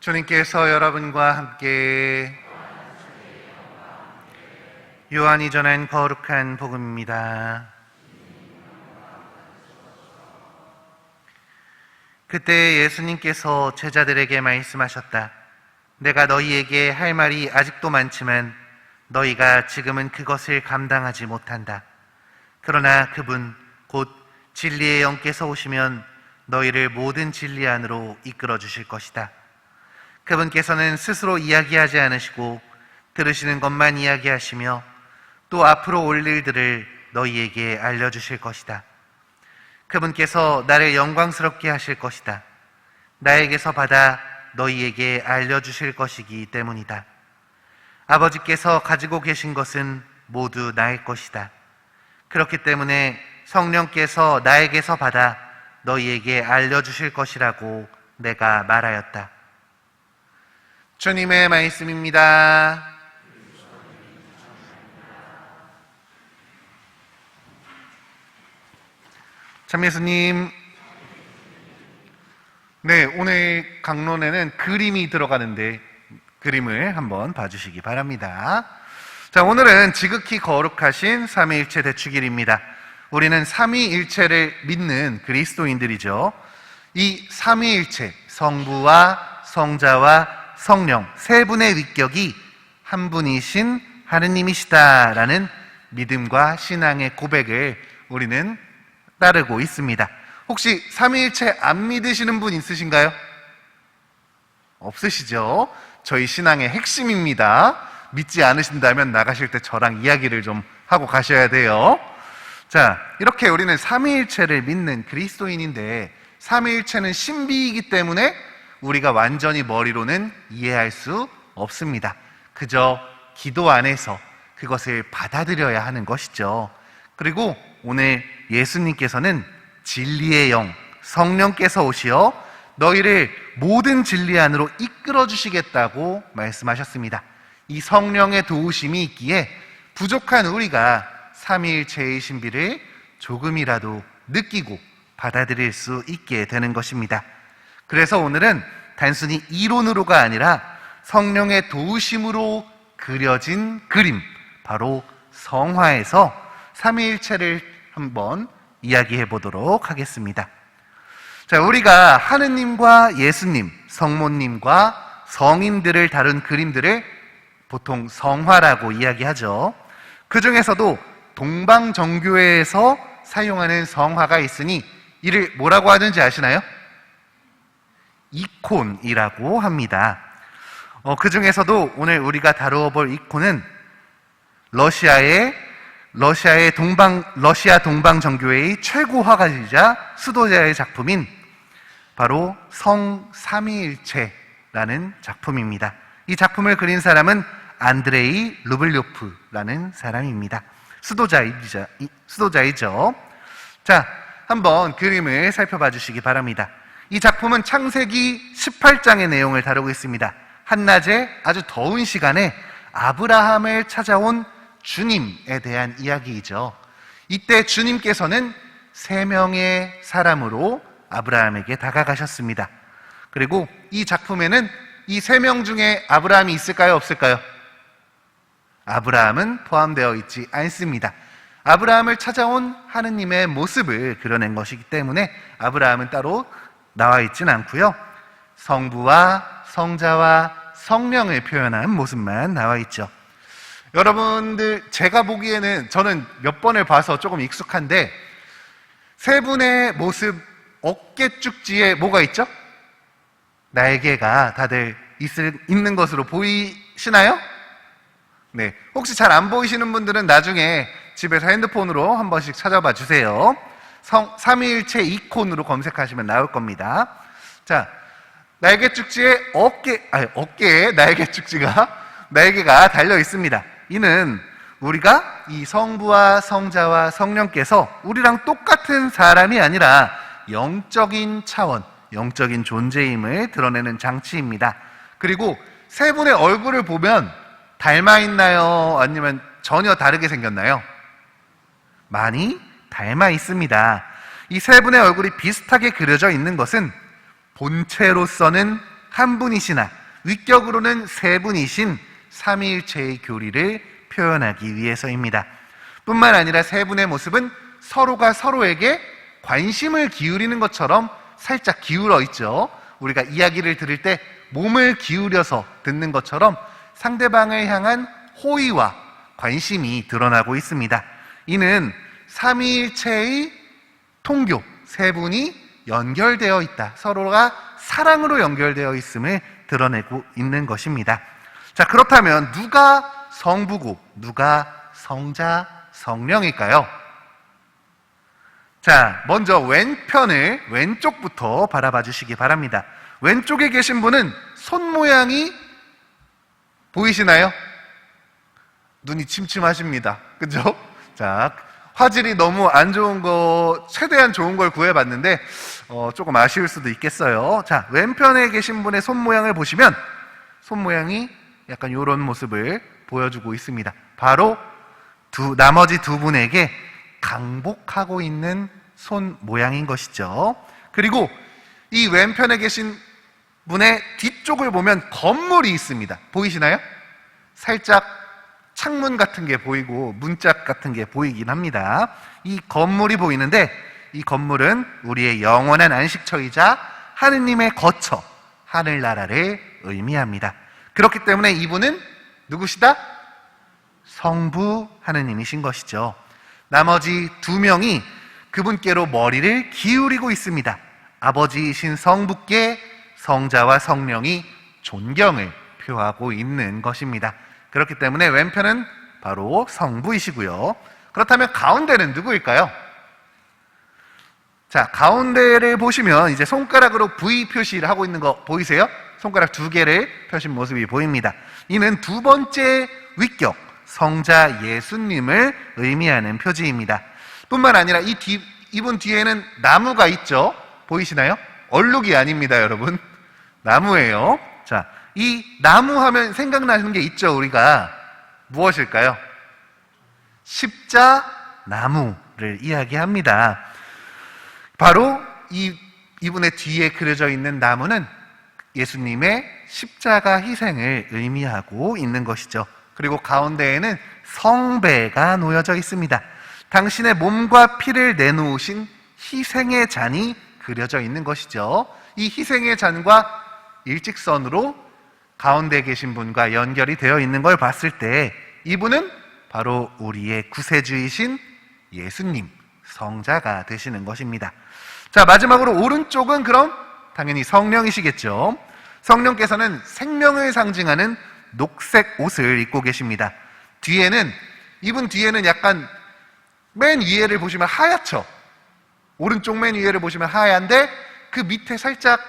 주님께서 여러분과 함께 요한이 전한 거룩한 복음입니다. 그때 예수님께서 제자들에게 말씀하셨다. 내가 너희에게 할 말이 아직도 많지만 너희가 지금은 그것을 감당하지 못한다. 그러나 그분 곧 진리의 영께서 오시면 너희를 모든 진리 안으로 이끌어 주실 것이다. 그분께서는 스스로 이야기하지 않으시고 들으시는 것만 이야기하시며 또 앞으로 올 일들을 너희에게 알려주실 것이다. 그분께서 나를 영광스럽게 하실 것이다. 나에게서 받아 너희에게 알려주실 것이기 때문이다. 아버지께서 가지고 계신 것은 모두 나의 것이다. 그렇기 때문에 성령께서 나에게서 받아 너희에게 알려주실 것이라고 내가 말하였다. 주님의 말씀입니다. 참 예수님, 네, 오늘 강론에는 그림이 들어가는데 그림을 한번 봐주시기 바랍니다. 자, 오늘은 지극히 거룩하신 삼위일체 대축일입니다. 우리는 삼위일체를 믿는 그리스도인들이죠. 이 삼위일체, 성부와 성자와 성령 세 분의 위격이 한 분이신 하느님이시다라는 믿음과 신앙의 고백을 우리는 따르고 있습니다. 혹시 삼위일체 안 믿으시는 분 있으신가요? 없으시죠? 저희 신앙의 핵심입니다. 믿지 않으신다면 나가실 때 저랑 이야기를 좀 하고 가셔야 돼요. 자, 이렇게 우리는 삼위일체를 믿는 그리스도인인데 삼위일체는 신비이기 때문에 우리가 완전히 머리로는 이해할 수 없습니다. 그저 기도 안에서 그것을 받아들여야 하는 것이죠. 그리고 오늘 예수님께서는 진리의 영, 성령께서 오시어 너희를 모든 진리 안으로 이끌어 주시겠다고 말씀하셨습니다. 이 성령의 도우심이 있기에 부족한 우리가 삼위일체의 신비를 조금이라도 느끼고 받아들일 수 있게 되는 것입니다. 그래서 오늘은 단순히 이론으로가 아니라 성령의 도우심으로 그려진 그림, 바로 성화에서 삼위일체를 한번 이야기해 보도록 하겠습니다. 자, 우리가 하느님과 예수님, 성모님과 성인들을 다룬 그림들을 보통 성화라고 이야기하죠. 그 중에서도 동방정교회에서 사용하는 성화가 있으니 이를 뭐라고 하는지 아시나요? 이콘이라고 합니다. 그 중에서도 오늘 우리가 다루어 볼 이콘은 러시아 동방정교회의 최고 화가이자 수도자의 작품인 바로 성삼위일체라는 작품입니다. 이 작품을 그린 사람은 안드레이 루블요프라는 사람입니다. 수도자이죠. 자, 한번 그림을 살펴봐 주시기 바랍니다. 이 작품은 창세기 18장의 내용을 다루고 있습니다. 한낮에 아주 더운 시간에 아브라함을 찾아온 주님에 대한 이야기이죠. 이때 주님께서는 3명의 사람으로 아브라함에게 다가가셨습니다. 그리고 이 작품에는 이 3명 중에 아브라함이 있을까요? 없을까요? 아브라함은 포함되어 있지 않습니다. 아브라함을 찾아온 하느님의 모습을 그려낸 것이기 때문에 아브라함은 따로 나와 있진 않고요. 성부와 성자와 성령을 표현한 모습만 나와 있죠. 여러분들, 제가 보기에는 저는 몇 번을 봐서 조금 익숙한데 세 분의 모습 어깨 쭉지에 뭐가 있죠? 날개가 다들 있는 것으로 보이시나요? 네, 혹시 잘 안 보이시는 분들은 나중에 집에서 핸드폰으로 한 번씩 찾아봐 주세요. 삼위일체 이콘으로 검색하시면 나올 겁니다. 자, 날개 쭉지에 어깨에 날개 쭉지가 날개가 달려 있습니다. 이는 우리가 이 성부와 성자와 성령께서 우리랑 똑같은 사람이 아니라 영적인 차원, 영적인 존재임을 드러내는 장치입니다. 그리고 세 분의 얼굴을 보면 닮아 있나요? 아니면 전혀 다르게 생겼나요? 많이 닮아 있습니다. 이 세 분의 얼굴이 비슷하게 그려져 있는 것은 본체로서는 한 분이시나 위격으로는 세 분이신 삼위일체의 교리를 표현하기 위해서입니다. 뿐만 아니라 세 분의 모습은 서로가 서로에게 관심을 기울이는 것처럼 살짝 기울어 있죠. 우리가 이야기를 들을 때 몸을 기울여서 듣는 것처럼 상대방을 향한 호의와 관심이 드러나고 있습니다. 이는 삼위일체의 통교, 세 분이 연결되어 있다, 서로가 사랑으로 연결되어 있음을 드러내고 있는 것입니다. 자, 그렇다면 누가 성부고 누가 성자, 성령일까요? 자, 먼저 왼편을 왼쪽부터 바라봐 주시기 바랍니다. 왼쪽에 계신 분은 손 모양이 보이시나요? 눈이 침침하십니다. 그죠? 자, 화질이 너무 안 좋은 거, 최대한 좋은 걸 구해봤는데 조금 아쉬울 수도 있겠어요. 자, 왼편에 계신 분의 손 모양을 보시면 손 모양이 약간 이런 모습을 보여주고 있습니다. 바로 나머지 두 분에게 강복하고 있는 손 모양인 것이죠. 그리고 이 왼편에 계신 분의 뒤쪽을 보면 건물이 있습니다. 보이시나요? 살짝 창문 같은 게 보이고 문짝 같은 게 보이긴 합니다. 이 건물이 보이는데 이 건물은 우리의 영원한 안식처이자 하느님의 거처, 하늘나라를 의미합니다. 그렇기 때문에 이분은 누구시다? 성부 하느님이신 것이죠. 나머지 두 명이 그분께로 머리를 기울이고 있습니다. 아버지이신 성부께 성자와 성령이 존경을 표하고 있는 것입니다. 그렇기 때문에 왼편은 바로 성부이시고요. 그렇다면 가운데는 누구일까요? 자, 가운데를 보시면 이제 손가락으로 V 표시를 하고 있는 거 보이세요? 손가락 두 개를 펴신 모습이 보입니다. 이는 두 번째 위격, 성자 예수님을 의미하는 표지입니다. 뿐만 아니라 이분 뒤에는 나무가 있죠? 보이시나요? 얼룩이 아닙니다, 여러분. 나무예요. 자, 이 나무 하면 생각나는 게 있죠, 우리가. 무엇일까요? 십자나무를 이야기합니다. 바로 이분의 뒤에 그려져 있는 나무는 예수님의 십자가 희생을 의미하고 있는 것이죠. 그리고 가운데에는 성배가 놓여져 있습니다. 당신의 몸과 피를 내놓으신 희생의 잔이 그려져 있는 것이죠. 이 희생의 잔과 일직선으로 가운데 계신 분과 연결이 되어 있는 걸 봤을 때 이분은 바로 우리의 구세주이신 예수님, 성자가 되시는 것입니다. 자, 마지막으로 오른쪽은 그럼 당연히 성령이시겠죠. 성령께서는 생명을 상징하는 녹색 옷을 입고 계십니다. 이분 뒤에는 약간 맨 위에를 보시면 하얗죠. 오른쪽 맨 위에를 보시면 하얀데 그 밑에 살짝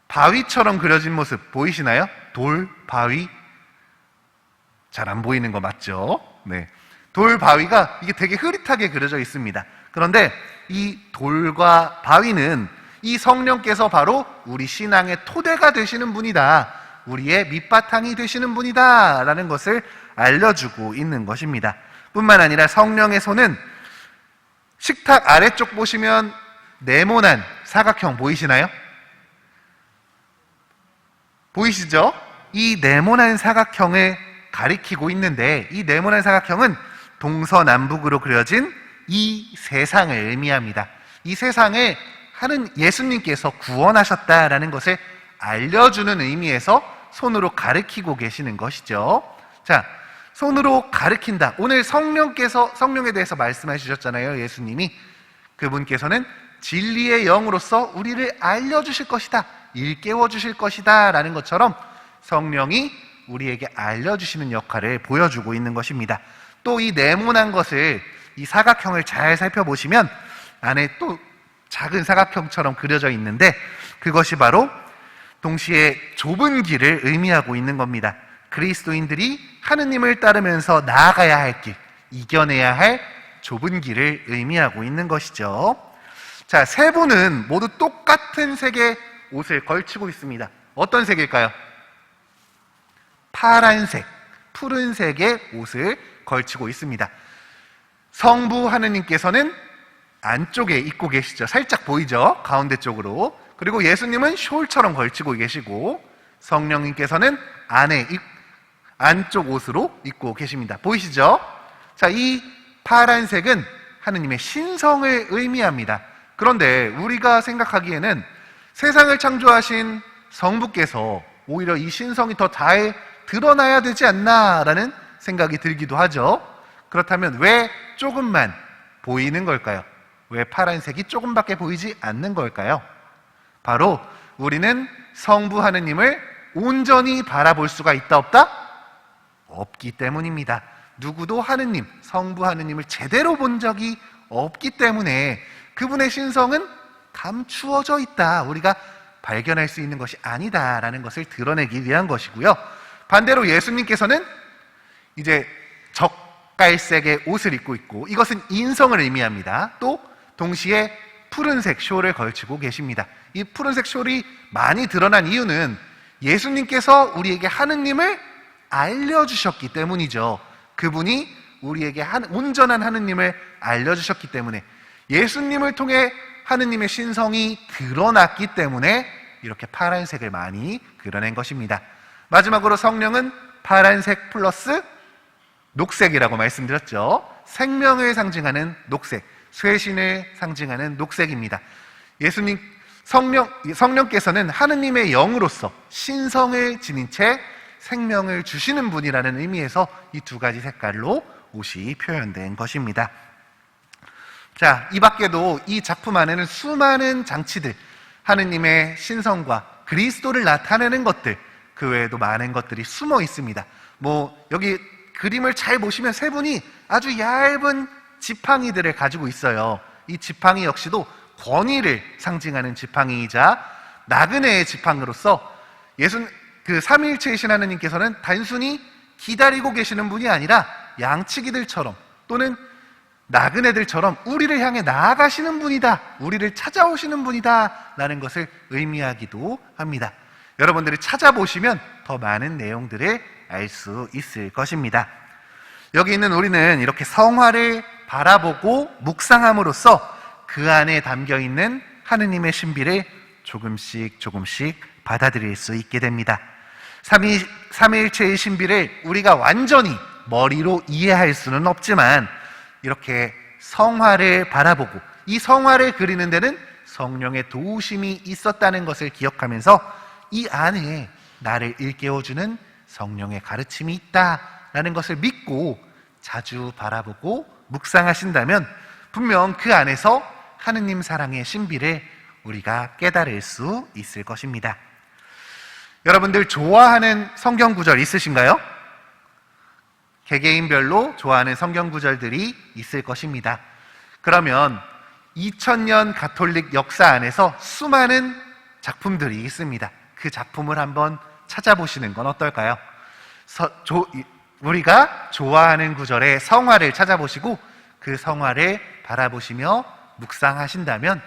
바위처럼 그려진 모습 보이시나요? 돌, 바위. 잘 안 보이는 거 맞죠? 네. 돌, 바위가 이게 되게 흐릿하게 그려져 있습니다. 그런데 이 돌과 바위는 이 성령께서 바로 우리 신앙의 토대가 되시는 분이다. 우리의 밑바탕이 되시는 분이다. 라는 것을 알려주고 있는 것입니다. 뿐만 아니라 성령의 손은 식탁 아래쪽 보시면 네모난 사각형 보이시나요? 보이시죠? 이 네모난 사각형을 가리키고 있는데 이 네모난 사각형은 동서남북으로 그려진 이 세상을 의미합니다. 이 세상을 하는 예수님께서 구원하셨다라는 것을 알려주는 의미에서 손으로 가리키고 계시는 것이죠. 자, 손으로 가리킨다. 오늘 성령에 대해서 말씀해 주셨잖아요. 예수님이. 그분께서는 진리의 영으로서 우리를 알려주실 것이다. 일깨워 주실 것이다. 라는 것처럼 성령이 우리에게 알려주시는 역할을 보여주고 있는 것입니다. 또 이 네모난 것을, 이 사각형을 잘 살펴보시면 안에 또 작은 사각형처럼 그려져 있는데 그것이 바로 동시에 좁은 길을 의미하고 있는 겁니다. 그리스도인들이 하느님을 따르면서 나아가야 할 길, 이겨내야 할 좁은 길을 의미하고 있는 것이죠. 자, 세 분은 모두 똑같은 색의 옷을 걸치고 있습니다. 어떤 색일까요? 파란색, 푸른색의 옷을 걸치고 있습니다. 성부 하느님께서는 안쪽에 입고 계시죠. 살짝 보이죠? 가운데 쪽으로. 그리고 예수님은 숄처럼 걸치고 계시고 성령님께서는 안쪽 옷으로 입고 계십니다. 보이시죠? 자, 이 파란색은 하느님의 신성을 의미합니다. 그런데 우리가 생각하기에는 세상을 창조하신 성부께서 오히려 이 신성이 더 잘 드러나야 되지 않나라는 생각이 들기도 하죠. 그렇다면 왜 조금만 보이는 걸까요? 왜 파란색이 조금밖에 보이지 않는 걸까요? 바로 우리는 성부 하느님을 온전히 바라볼 수가 있다 없다? 없기 때문입니다. 누구도 하느님, 성부 하느님을 제대로 본 적이 없기 때문에 그분의 신성은 감추어져 있다. 우리가 발견할 수 있는 것이 아니다라는 것을 드러내기 위한 것이고요. 반대로 예수님께서는 이제 적갈색의 옷을 입고 있고 이것은 인성을 의미합니다. 또 동시에 푸른색 숄을 걸치고 계십니다. 이 푸른색 숄이 많이 드러난 이유는 예수님께서 우리에게 하느님을 알려주셨기 때문이죠. 그분이 우리에게 온전한 하느님을 알려주셨기 때문에 예수님을 통해 하느님의 신성이 드러났기 때문에 이렇게 파란색을 많이 그려낸 것입니다. 마지막으로 성령은 파란색 플러스 녹색이라고 말씀드렸죠. 생명을 상징하는 녹색, 쇄신을 상징하는 녹색입니다. 성령께서는 하느님의 영으로서 신성을 지닌 채 생명을 주시는 분이라는 의미에서 이 두 가지 색깔로 옷이 표현된 것입니다. 자, 이 밖에도 이 작품 안에는 수많은 장치들, 하느님의 신성과 그리스도를 나타내는 것들, 그 외에도 많은 것들이 숨어 있습니다. 여기 그림을 잘 보시면 세 분이 아주 얇은 지팡이들을 가지고 있어요. 이 지팡이 역시도 권위를 상징하는 지팡이이자 나그네의 지팡이로서 그 삼위일체이신 하느님께서는 단순히 기다리고 계시는 분이 아니라 양치기들처럼 또는 나그네들처럼 우리를 향해 나아가시는 분이다, 우리를 찾아오시는 분이다 라는 것을 의미하기도 합니다. 여러분들이 찾아보시면 더 많은 내용들을 알 수 있을 것입니다. 여기 있는 우리는 이렇게 성화를 바라보고 묵상함으로써 그 안에 담겨있는 하느님의 신비를 조금씩 받아들일 수 있게 됩니다. 삼위일체의 신비를 우리가 완전히 머리로 이해할 수는 없지만 이렇게 성화를 바라보고 이 성화를 그리는 데는 성령의 도우심이 있었다는 것을 기억하면서 이 안에 나를 일깨워주는 성령의 가르침이 있다라는 것을 믿고 자주 바라보고 묵상하신다면 분명 그 안에서 하느님 사랑의 신비를 우리가 깨달을 수 있을 것입니다. 여러분들 좋아하는 성경 구절 있으신가요? 개개인별로 좋아하는 성경 구절들이 있을 것입니다. 그러면 2000년 가톨릭 역사 안에서 수많은 작품들이 있습니다. 그 작품을 한번 찾아보시는 건 어떨까요? 우리가 좋아하는 구절의 성화를 찾아보시고 그 성화를 바라보시며 묵상하신다면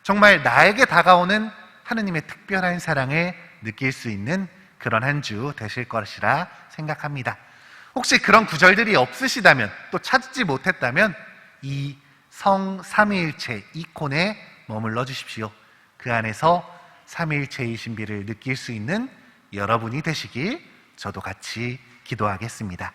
정말 나에게 다가오는 하느님의 특별한 사랑을 느낄 수 있는 그런 한 주 되실 것이라 생각합니다. 혹시 그런 구절들이 없으시다면, 또 찾지 못했다면 이 삼위일체 이콘에 머물러 주십시오. 그 안에서 삼위일체의 신비를 느낄 수 있는 여러분이 되시길 저도 같이 기도하겠습니다.